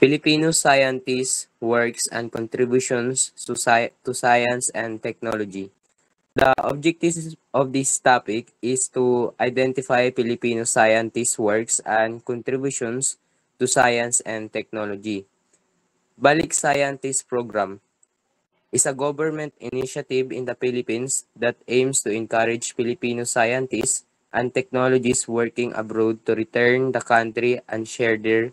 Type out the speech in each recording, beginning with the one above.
Filipino scientists' works and contributions to science and technology. The objective of this topic is to identify Filipino scientists' works and contributions to science and technology. Balik Scientist Program is a government initiative in the Philippines that aims to encourage Filipino scientists and technologists working abroad to return the country and share their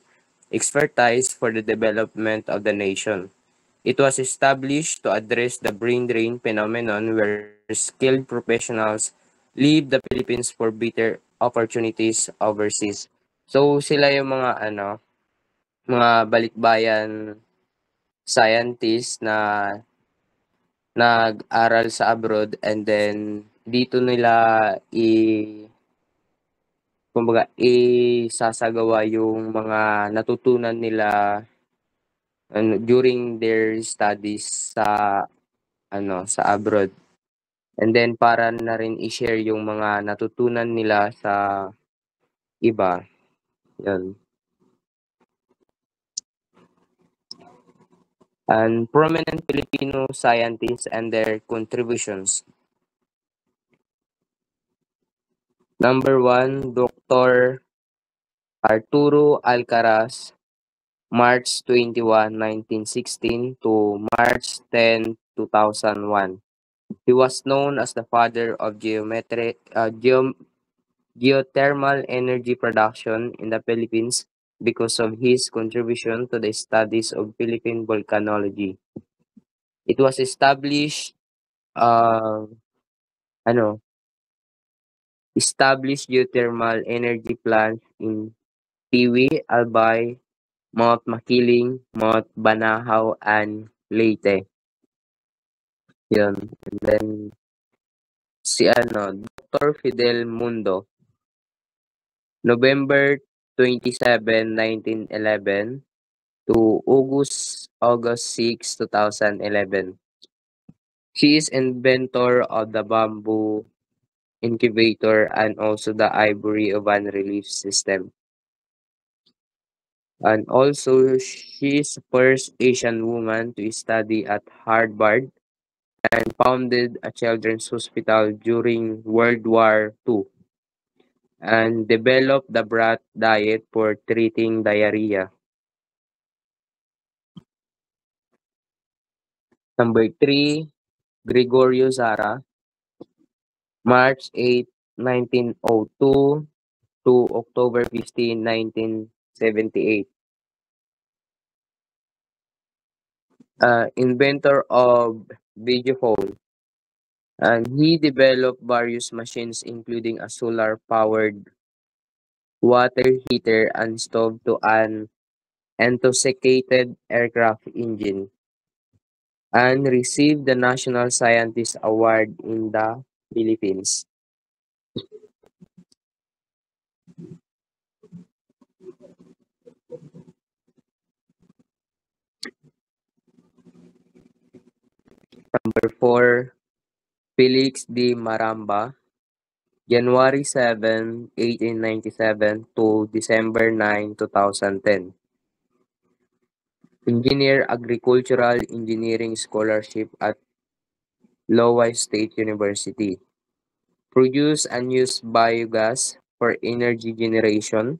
expertise for the development of the nation. It was established to address the brain drain phenomenon where skilled professionals leave the Philippines for better opportunities overseas. So sila yung mga balikbayan scientists na nag-aral sa abroad and then dito nila kumbaga isasagawa yung mga natutunan nila during their studies sa abroad. And then para na rin i-share yung mga natutunan nila sa iba, yun. And prominent Filipino scientists and their contributions. Number 1, Dr. Arturo Alcaraz, March 21, 1916 to March 10, 2001. He was known as the father of geothermal energy production in the Philippines because of his contribution to the studies of Philippine volcanology. It was established uh, ano, established geothermal energy plants in Tiwi, Albay, Mount Makiling, Mount Banahaw, and Leyte. Yun. And then, Dr. Fidel Mundo, November 27, 1911 to August 6, 2011. She is inventor of the bamboo incubator and also the ivory oven relief system. And also, she is the first Asian woman to study at Harvard and founded a children's hospital during World War II and developed the brat diet for treating diarrhea. Number 3, Gregorio Zara, March 8, 1902 to October 15, 1978. Inventor of videophone. And he developed various machines including a solar-powered water heater and stove to an intoxicated aircraft engine, and received the National Scientist Award in the Philippines. Number 4, Felix D. Maramba, January 7, 1897 to December 9, 2010. Engineer Agricultural Engineering Scholarship at Lowell State University. Produce and use biogas for energy generation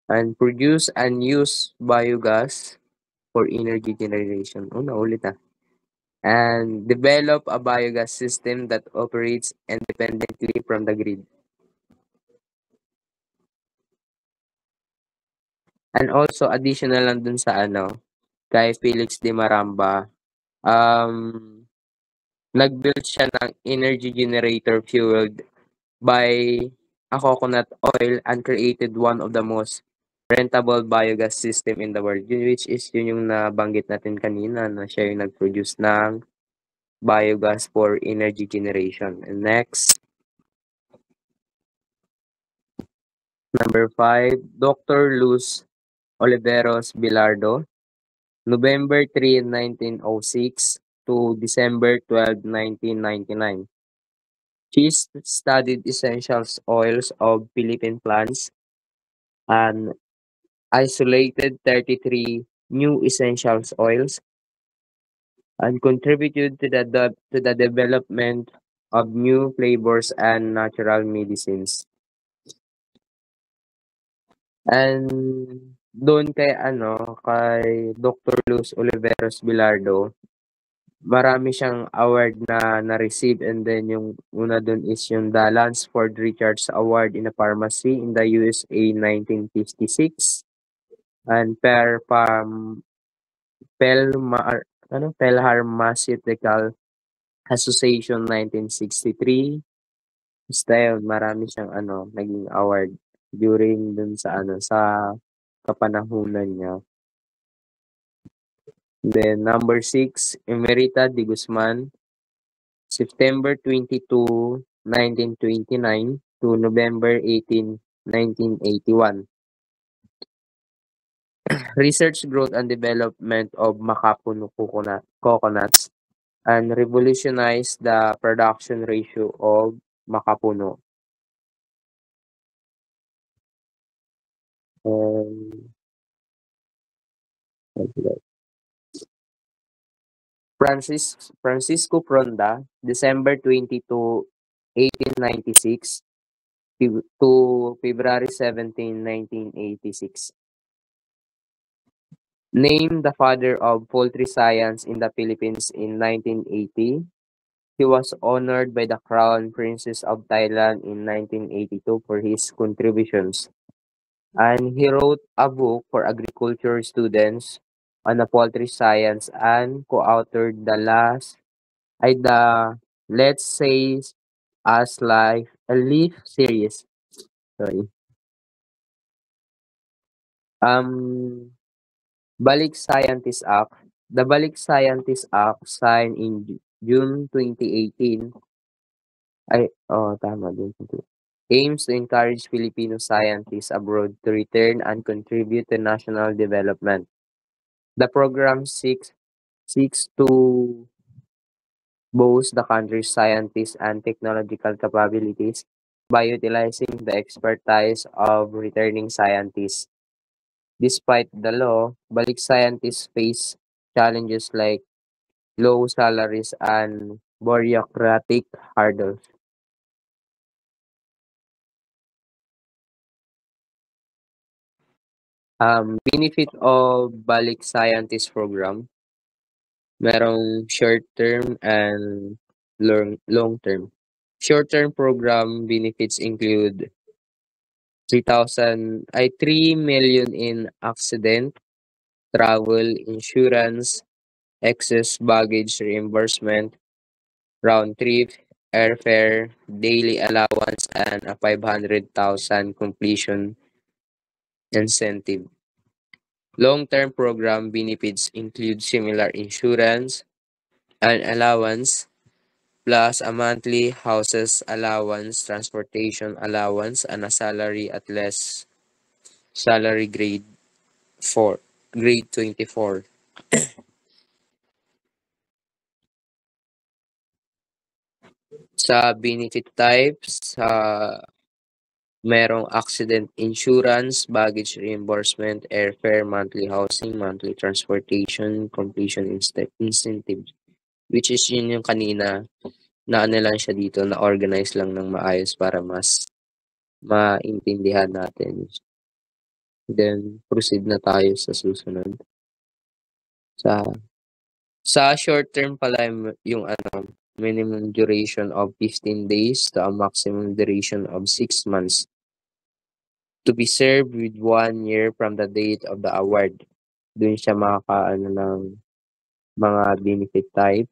and produce and use biogas for energy generation. Oh, naulit ah. And develop a biogas system that operates independently from the grid. And also additional lang dun sa kay Felix de Maramba, nag-build siya ng energy generator fueled by a coconut oil and created one of the most rentable biogas system in the world, which is yun yung nabanggit natin kanina na siya yung nag-produce ng biogas for energy generation. And next, number 5, Dr. Luz Oliveros Bilardo, November 3, 1906 to December 12, 1999. She studied essential oils of Philippine plants and isolated 33 new essential oils, and contributed to the development of new flavors and natural medicines. And doon kay kay Dr. Luz Oliveros Bilardo, marami siyang award na na-receive, and then yung una dun is yung the Lansford Richards Award in a Pharmacy in the USA 1956, and Pelmar Pharmaceutical Association 1963. Basta yun, marami siyang naging award during dun sa sa kapanahunan niya. Then number 6, Emerita de Guzman, September 22, 1929 to November 18, 1981. Research, growth, and development of makapuno coconuts and revolutionized the production ratio of makapuno. Um, Francisco Fronda, December 22, 1896 to February 17, 1986. Named the father of poultry science in the Philippines in 1980, he was honored by the Crown Princess of Thailand in 1982 for his contributions. And he wrote a book for agriculture students on the poultry science and co-authored the Let's Say As Life a Leaf series. Sorry. Um Balik Scientist Act. The Balik Scientist Act signed in June 2018 tama din aims to encourage Filipino scientists abroad to return and contribute to national development. The program seeks to boost the country's scientists and technological capabilities by utilizing the expertise of returning scientists. Despite the law, balik scientists face challenges like low salaries and bureaucratic hurdles. Benefit of balik scientist program, merong short term and long term. Short term program benefits include 3 million in accident, travel insurance, excess baggage reimbursement, round trip, airfare, daily allowance, and a 500,000 completion incentive. Long-term program benefits include similar insurance and allowance, plus a monthly houses allowance, transportation allowance, and a salary at less salary grade 24. Sa benefit types, merong accident insurance, baggage reimbursement, airfare, monthly housing, monthly transportation, completion incentive. Which is yun yung kanina na lang siya dito, na organize lang ng maayos para mas maintindihan natin. Then, proceed na tayo sa susunod. Sa short term pala yung minimum duration of 15 days to a maximum duration of 6 months to be served with 1 year from the date of the award. Dun siya makakaano ng mga benefit type,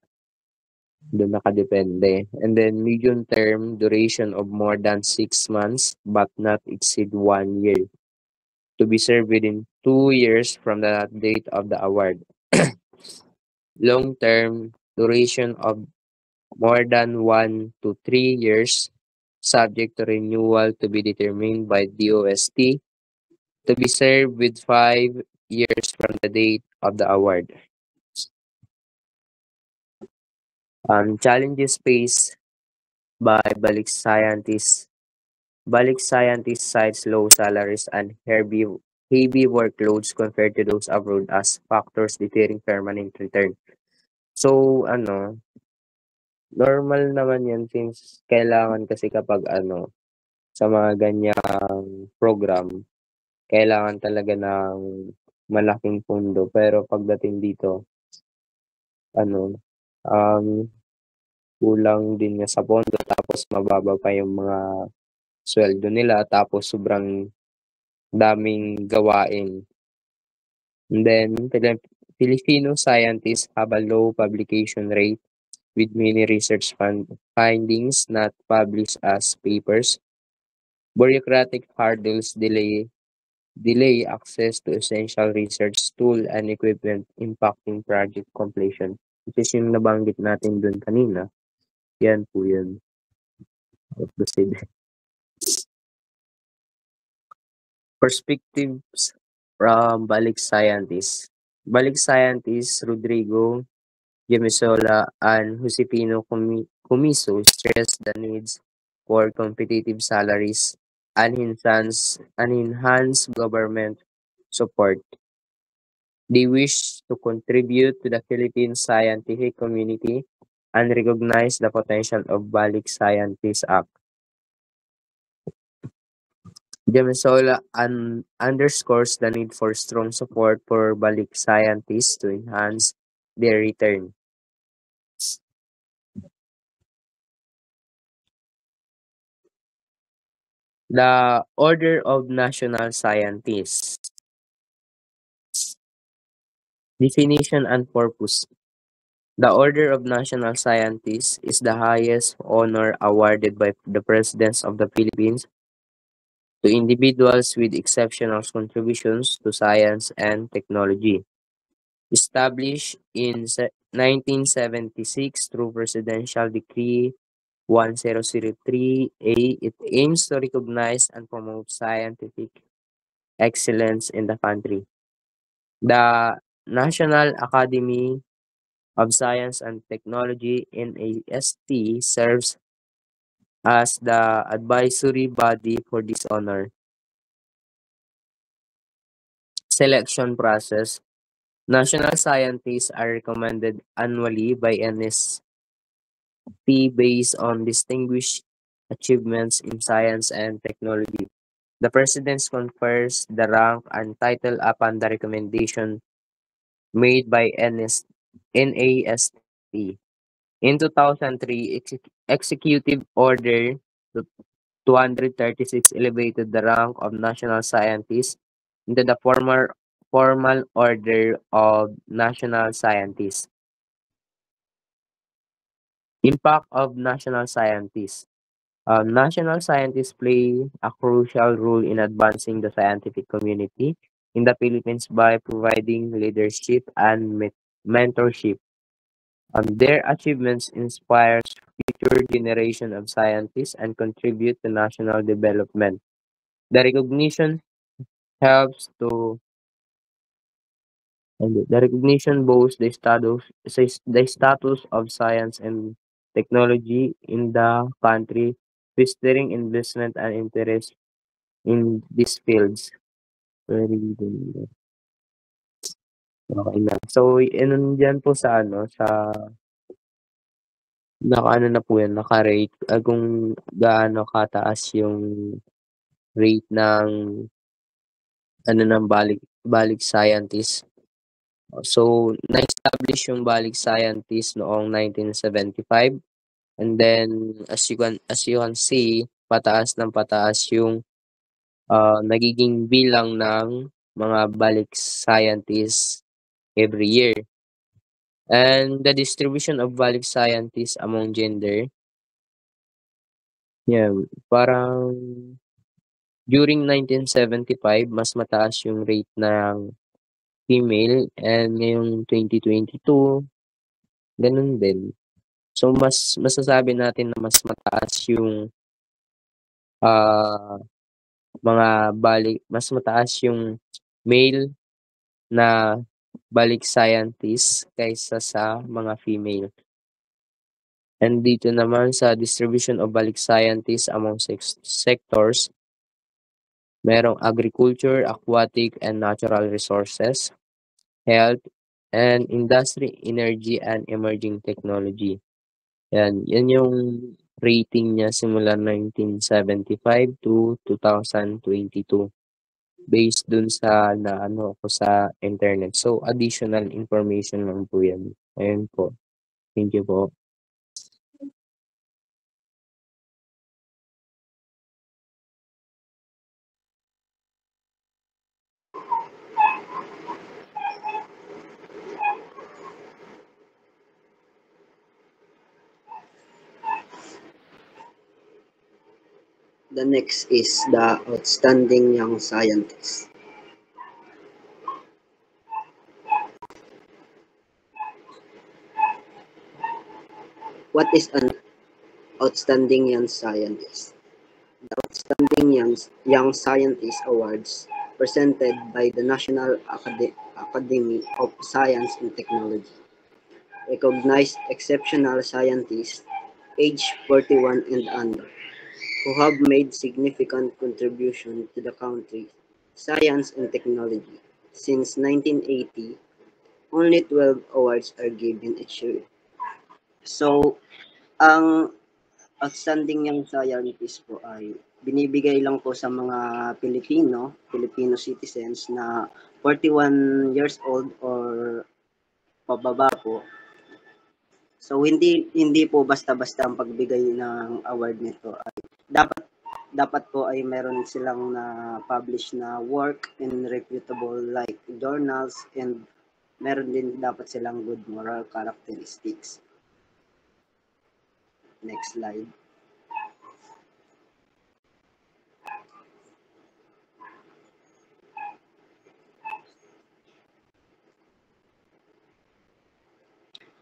dun nakadepende. And then medium term duration of more than 6 months but not exceed 1 year to be served within 2 years from the date of the award. Long term duration of more than 1 to 3 years, subject to renewal to be determined by DOST, to be served with 5 years from the date of the award. Challenges faced by balik scientists. Balik scientists cites low salaries and heavy heavy workloads compared to those abroad as factors deterring permanent return. So ano, normal naman 'yan since kailangan kasi kapag ano, sa mga ganyang program, kailangan talaga ng malaking pondo. Pero pagdating dito ano, um, kulang din nga sa pondo tapos mababa pa yung mga suweldo nila tapos sobrang daming gawain. And then Filipino scientists have a low publication rate with many research findings not published as papers. Bureaucratic hurdles delay access to essential research tool and equipment impacting project completion. Which is yung nabanggit natin dun kanina, yan po yun. Of the said. Perspectives from Balik scientists. Balik scientists Rodrigo Gemisola and Josefino Comiso stress the needs for competitive salaries and enhance government support. They wish to contribute to the Philippine scientific community and recognize the potential of Balik Scientists Act. Gemisola underscores the need for strong support for Balik scientists to enhance their return. The Order of National Scientists. Definition and purpose. The Order of National Scientists is the highest honor awarded by the Presidents of the Philippines to individuals with exceptional contributions to science and technology. Established in 1976 through Presidential Decree 1003A, it aims to recognize and promote scientific excellence in the country. The National Academy of Science and Technology (NAST) serves as the advisory body for this honor. Selection process. National scientists are recommended annually by NST based on distinguished achievements in science and technology. The President confers the rank and title upon the recommendation made by NAST. In 2003, Executive Order 236 elevated the rank of national scientists into the formal order of national scientists. Impact of national scientists. National scientists play a crucial role in advancing the scientific community in the Philippines by providing leadership and mentorship. Their achievements inspire future generation of scientists and contribute to national development. The recognition helps to and the recognition boosts the status of science and technology in the country, fostering investment and interest in these fields. Very good. Okay na. So, nandiyan po sa ano, sa naka-ano na po yan, naka-rate, kung gaano kataas yung rate ng ano ng Balik Scientist. So, na-establish yung Balik Scientist noong 1975 and then as you can see, pataas ng pataas yung nagiging bilang ng mga Balik Scientists every year. And the distribution of Balik Scientists among gender, yeah, parang during 1975 mas mataas yung rate ng female and ngayong 2022 gano'n din. So mas masasabi natin na mas mataas yung, ah, mas mataas yung male na Balik Scientist kaysa sa mga female. And dito naman sa distribution of Balik Scientists among sectors, Merong agriculture, aquatic and natural resources, health, and industry, energy and emerging technology. Yan yung rating niya simula 1975 to 2022 based dun sa naano ko sa internet. So, additional information lang po yan. Ayun po. Thank you po. The next is the outstanding young scientist. What is an outstanding young scientist? The Outstanding Young Scientist Awards presented by the National Academy of Science and Technology recognize exceptional scientists aged 41 and under who have made significant contribution to the country, science and technology. Since 1980, only 12 awards are given each year. So, ang outstanding young scientist po ay binibigay lang po sa mga Filipino citizens na 41 years old or pababa po. So hindi po basta-basta ang pagbigay ng award nito. Dapat dapat po ay meron silang na publish na work in reputable like journals, and meron din dapat silang good moral characteristics. Next slide.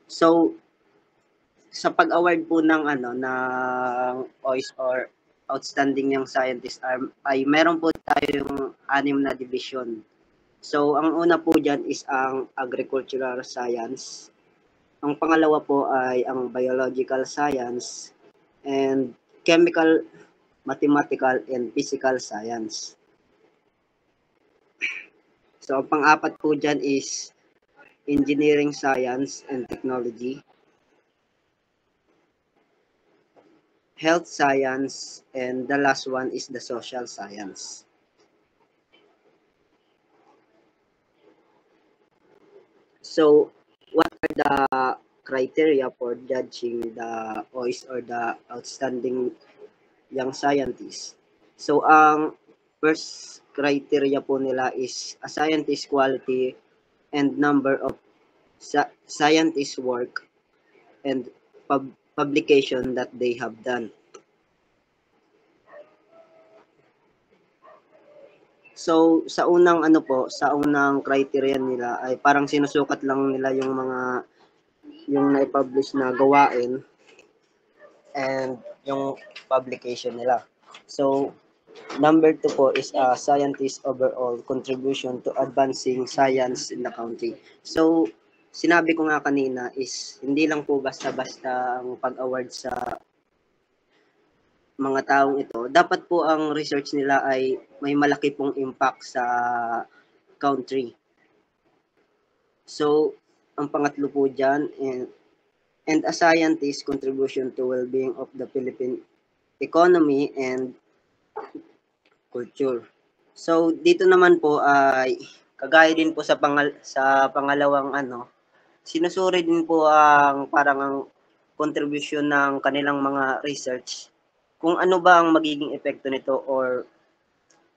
So sa pag-award po ng OIS or Outstanding Young Scientist ay meron po tayong 6 na division. So ang una po diyan is ang agricultural science. Ang pangalawa po ay ang biological science and chemical, mathematical and physical science. So ang pang-apat po diyan is engineering science and technology, health science, and the last one is the social science. So, what are the criteria for judging the OIS or the Outstanding Young Scientist? So, ang first criteria po nila is a scientist quality and number of scientist work and publication that they have done. So, sa unang criteria nila ay parang sinusukat lang nila yung na-publish na gawain and yung publication nila. So, number 2 po is scientist overall contribution to advancing science in the country. So, sinabi ko nga kanina is hindi lang po basta-basta ang pag-award sa mga taong ito. Dapat po ang research nila ay may malaki pong impact sa country. So, ang pangatlo po dyan, and a scientist contribution to well-being of the Philippine economy and culture. So, dito naman po ay kagaya din po sa pangalawang sinusuri din po ang parang ang contribution ng kanilang mga research kung ano ba ang magiging epekto nito or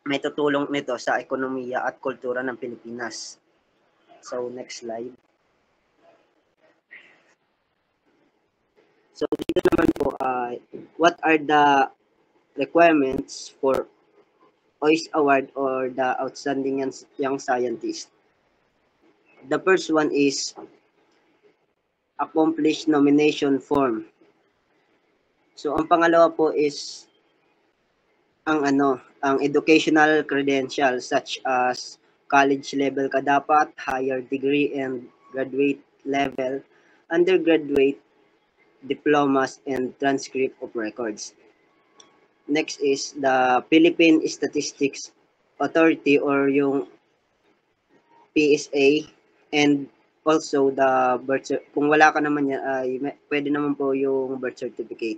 may tutulong nito sa ekonomiya at kultura ng Pilipinas. So, next slide. So, dito naman po ay what are the requirements for OIS Award or the Outstanding Young Scientist? The first one is accomplished nomination form. So, ang pangalawa po is ang educational credentials such as college level ka dapat, higher degree and graduate level, undergraduate, diplomas, and transcript of records. Next is the Philippine Statistics authority or yung PSA, and also the kung wala ka naman yan ay pwede naman po yung birth certificate.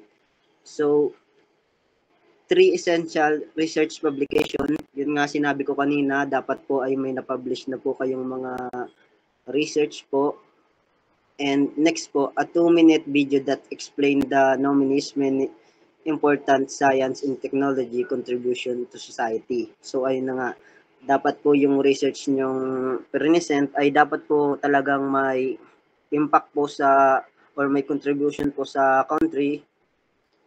So, three essential research publication, yun nga sinabi ko kanina, dapat po ay may na-publish na po kayong mga research po. And next po, a 2-minute video that explain the nominees' many important science and technology contribution to society. So ayun na nga, dapat po yung research nyong present ay dapat po talagang may impact po sa or may contribution po sa country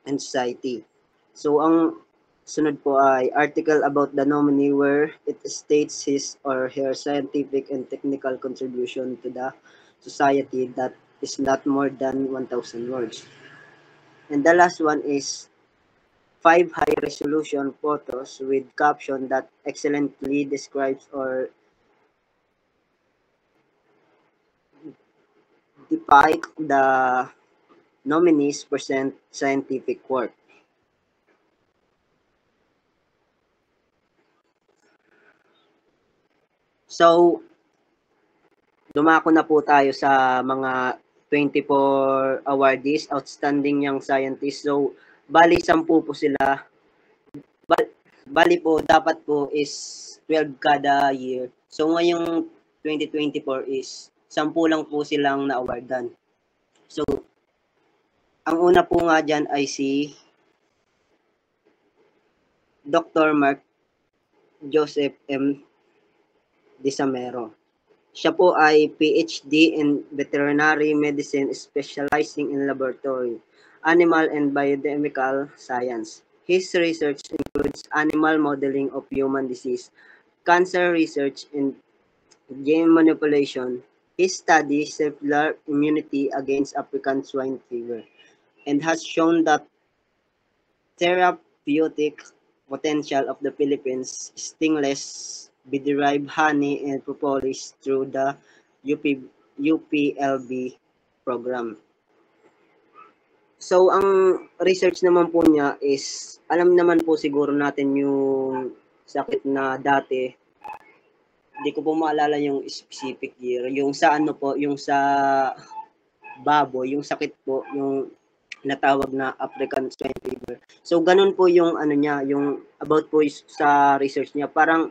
and society. So ang sunod po ay article about the nominee where it states his or her scientific and technical contribution to the society that is not more than 1,000 words. And the last one is 5 high-resolution photos with caption that excellently describes or depict the nominees' present scientific work. So, dumako na po tayo sa mga 24 awardees, outstanding young scientists. So, bali 10 po sila. Bali po, dapat po is 12 kada year. So, ngayong 2024 is 10 lang po silang na-awardan. So, ang una po nga dyan ay si Dr. Mark Joseph M. Desamero. Siya po ay PhD in Veterinary Medicine specializing in laboratory, animal and biochemical science. His research includes animal modeling of human disease, cancer research, and gene manipulation. He studies cellular immunity against African swine fever and has shown that therapeutic potential of the Philippines stingless bee-derived honey and propolis through the UPLB program. So, ang research naman po niya is, alam naman po siguro natin yung sakit na dati, hindi ko po maalala yung specific year, yung sa ano po, yung sa baboy, yung sakit po, yung natawag na African swine fever. So, ganun po yung ano niya, yung about po sa research niya. Parang,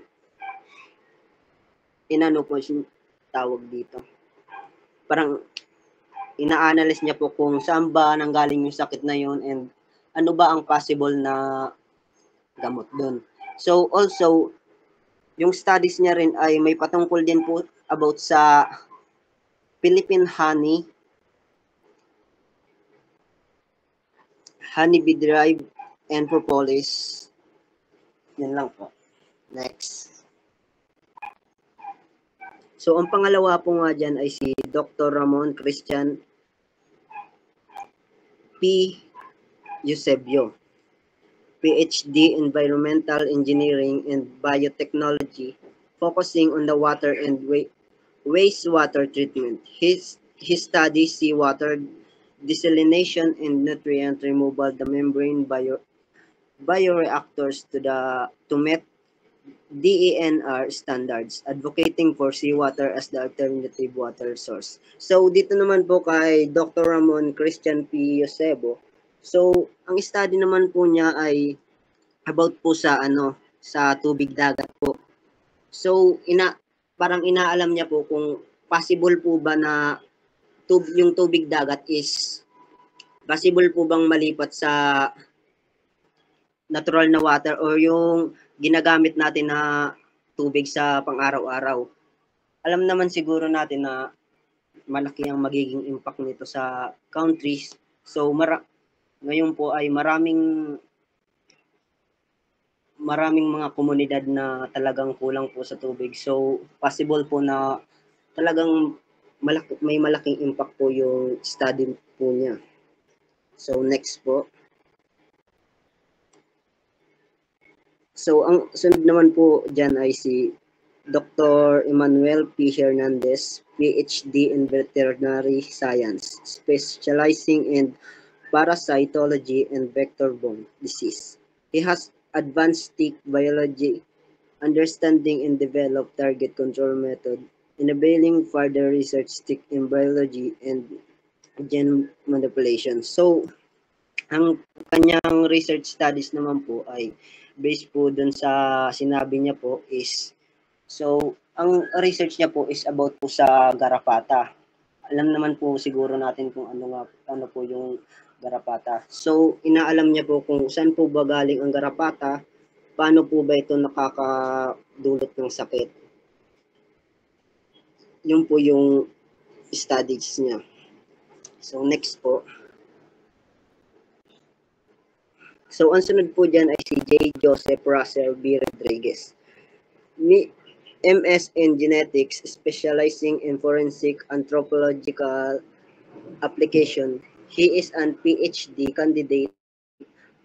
inano po yung tawag dito. Parang, ina-analyze niya po kung saan ba nanggaling yung sakit na yun and ano ba ang possible na gamot doon. So, also, yung studies niya rin ay may patungkol din po about sa Philippine honeybee derived and propolis. Yan lang po. Next. So, ang pangalawa po nga dyan ay si Dr. Ramon Christian P. Eusebio, PhD in Environmental Engineering and Biotechnology, focusing on the water and wastewater treatment. He studies seawater desalination and nutrient removal, the membrane bioreactors to meet DENR standards, advocating for seawater as the alternative water source. So, dito naman po kay Dr. Ramon Christian P. Eusebio. So, ang study naman po niya ay about po sa sa tubig dagat po. So, parang inaalam niya po kung possible po ba na yung tubig dagat is possible po bang malipat sa natural na water or yung ginagamit natin na tubig sa pang-araw-araw. Alam naman siguro natin na malaki ang magiging impact nito sa countries. So, ngayon po ay maraming mga komunidad na talagang kulang po sa tubig. So, possible po na talagang may malaking impact po yung study po niya. So, next po. So, ang sunod naman po dyan ay si Dr. Emmanuel P. Hernandez, PhD in Veterinary Science, specializing in parasitology and vector-borne disease. He has advanced tick biology understanding and develop target control method, enabling further research in biology and gene manipulation. So, ang kanyang research studies naman po ay based po dun sa sinabi niya po is, so, ang research niya po is about po sa garapata. Alam naman po siguro natin kung ano po yung garapata. So, inaalam niya po kung saan po ba galing ang garapata, paano po ba ito nakakadulot ng sakit. Yun po yung studies niya. So, next po. So, ang sunod po dyan ay si J. Joseph Russell B. Rodriguez. MS in Genetics, specializing in forensic anthropological application. He is an PhD candidate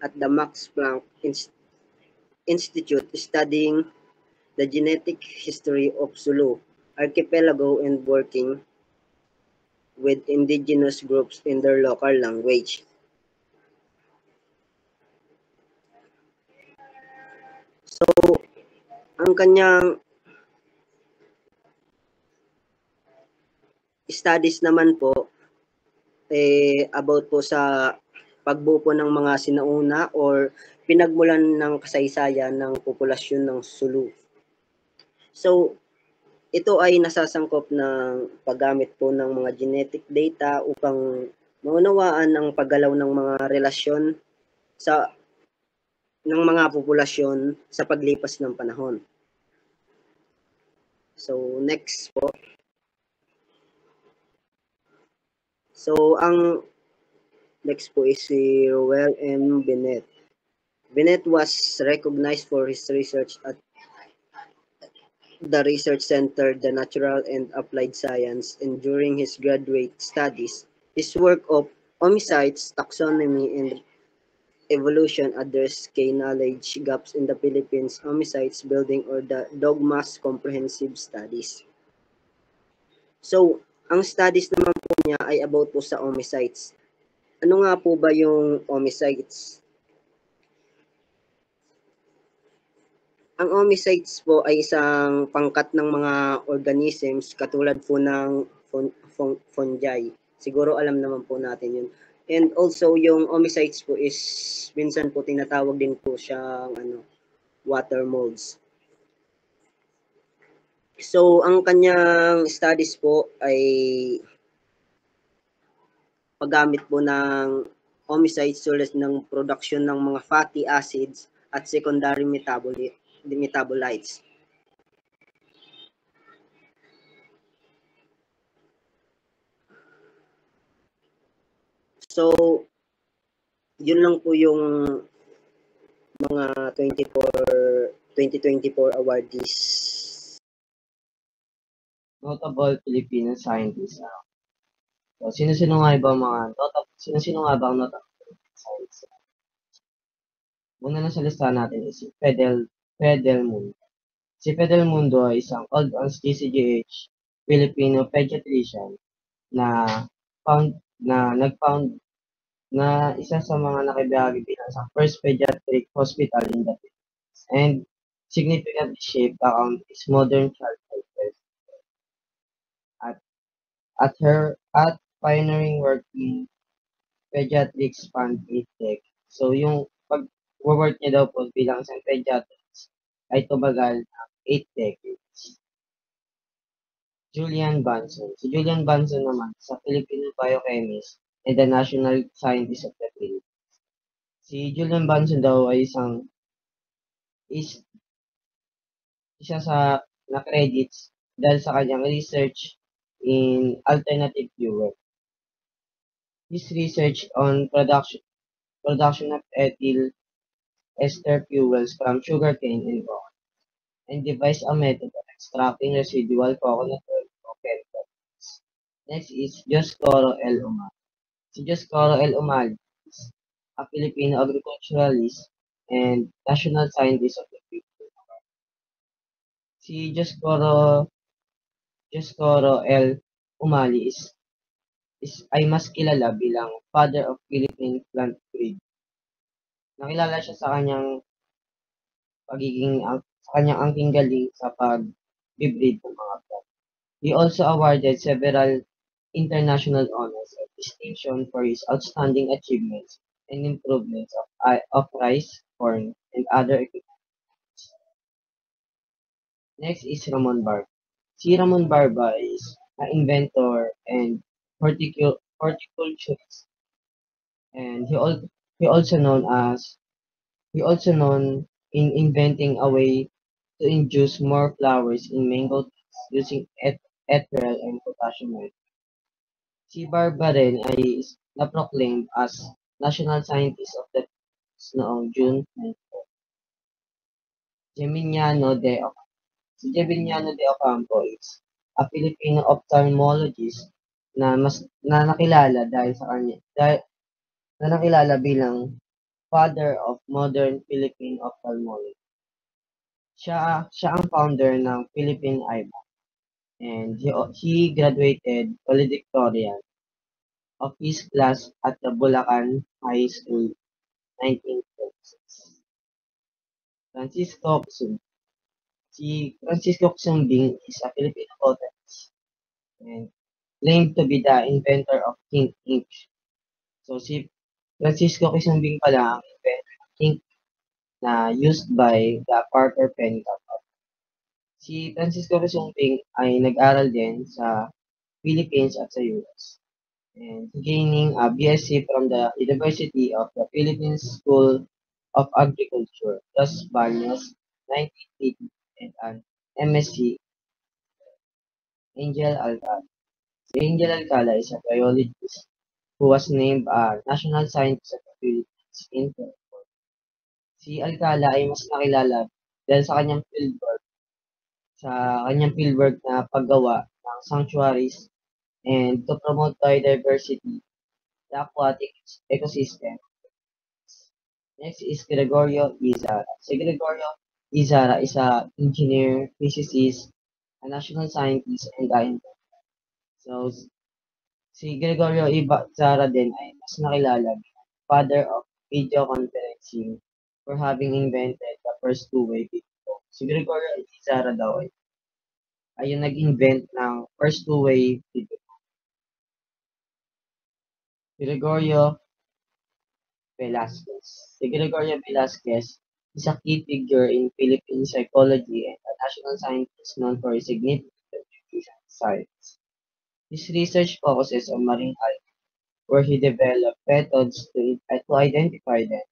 at the Max Planck Institute studying the genetic history of Zulu archipelago and working with indigenous groups in their local language. So, ang kanyang studies naman po about po sa pagbuo po ng mga sinauna or pinagmulan ng kasaysayan ng populasyon ng Zulu. So, ito ay nasasangkop ng paggamit po ng mga genetic data upang maunawaan ang paggalaw ng mga relasyon ng mga populasyon sa paglipas ng panahon. So, next po. So, ang next po is si Rowell M. Bennett. Bennett was recognized for his research at the Research Center, the Natural and Applied Science, and during his graduate studies, his work of homicides, taxonomy, and evolution addressed key knowledge gaps in the Philippines homicides building or the dogmas comprehensive studies. So, ang studies naman po niya ay about po sa homicides. Ano nga po ba yung homicides? Ang homicides po ay isang pangkat ng mga organisms katulad po ng fungi. Siguro alam naman po natin yun. And also yung homicides po is minsan po tinatawag din po siyang water molds. So ang kanyang studies po ay paggamit po ng homicides tulad ng production ng mga fatty acids at secondary metabolites. So, yun lang po yung mga 2024 awardees. Notable Filipino scientists. So, sino-sino nga ba ang notable scientists? Una na sa listahan natin is si Fidel Mundo. Si Fidel Mundo ay isang old on TCGH Filipino pediatrician na nag-found na isa sa mga nakibahagi bilang sa first pediatric hospital in the Philippines and significantly shaped around his modern child health at pioneering work in pediatrics span 8 decades. So yung pag-work niya daw po bilang isang pediatrics ay tumagal ng 8 decades. Julian Bunson. Si Julian Bunson naman sa Filipino biochemist and the national scientist of the Philippines. Si Julian Bunson daw ay isa sa na-credits dahil sa kanyang research in alternative fuel. His research on production of ethyl ester fuels from sugarcane and coconut, and devised a method of extracting residual coconut oil from chemicals. Next is Dioscoro L. Umali. Si Dioscoro L. Umali is a Filipino agriculturalist and national scientist of the Philippines. Si Dioscoro L. Umali ay mas kilala bilang father of Philippine plant breeding. Nakilala siya sa kanyang sa kanyang angking galing sa pag-breed ng mga plant. He also awarded several international honors and distinction for his outstanding achievements and improvements of rice, corn, and other equipment. Next is Ramon Barba. Si Ramon Barba is an inventor and horticulturist, and he also known as he also known in inventing a way to induce more flowers in mango trees using ethyl and potassium nitrate. Si Barba rin ay na-proclaimed as National Scientist of the Philippines noong June 24. Geminiano de Ocampo. Si Geminiano de Ocampo is a Filipino ophthalmologist na nakilala dahil sa kanya na nakilala bilang father of modern Philippine ophthalmology. Siya ang founder ng Philippine Eye Bank, and he graduated valedictorian of his class at the Bulacan High School 1926. Francisco Quezon. Si Francisco Quezon-Bing is a Filipino botanist and claimed to be the inventor of pink ink. So si Francisco Quezon-Bing pala ang inventor ng pink na used by the Parker Pen Company. Si Francisco Quezon-Bing ay nag-aral din sa Philippines at sa US, and gaining a BSc from the University of the Philippines School of Agriculture, Los Baños, 1980, and an MSc. Angel Alcala. Si Angel Alcala is a biologist who was named a National Scientist of the Philippines in 2004. Si Alcala ay mas nakilala dahil sa kanyang fieldwork na paggawa ng sanctuaries and to promote biodiversity, the aquatic ecosystem. Next is Gregorio Izara. Si Gregorio Izara is a engineer, physicist, a national scientist, and a inventor. So, si Gregorio Izara din ay mas nakilala bilang father of video conferencing for having invented the first two-way video phone. Si Gregorio Izara daw ay yung nag-invent ng first two-way video phone. Gregorio Velasquez. Si Gregorio Velasquez is a key figure in Philippine psychology and a national scientist known for his significant contribution to science. His research focuses on marine algae, where he developed methods to identify them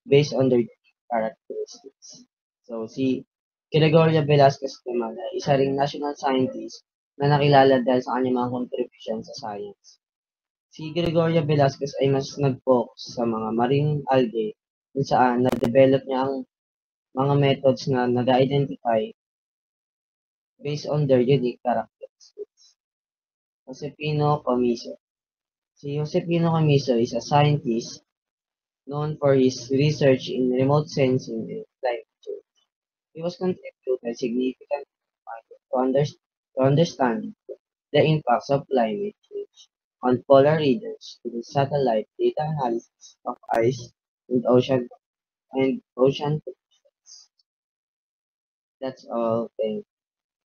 based on their unique characteristics. So, si Gregorio Velasquez naman ay isa ring national scientist na nakilala dahil sa kanyang mga contribution sa science. Si Gregorio Velasquez ay mas nag-focus sa mga marine algae kung saan na-develop niya ang mga methods na nag-identify based on their unique characteristics. Josefino Comiso. Si Josefino Comiso is a scientist known for his research in remote sensing and climate change. He was contributed significantly to understand the impacts of climate change on polar regions through satellite data analysis of ice and ocean conditions. That's all. Thank you.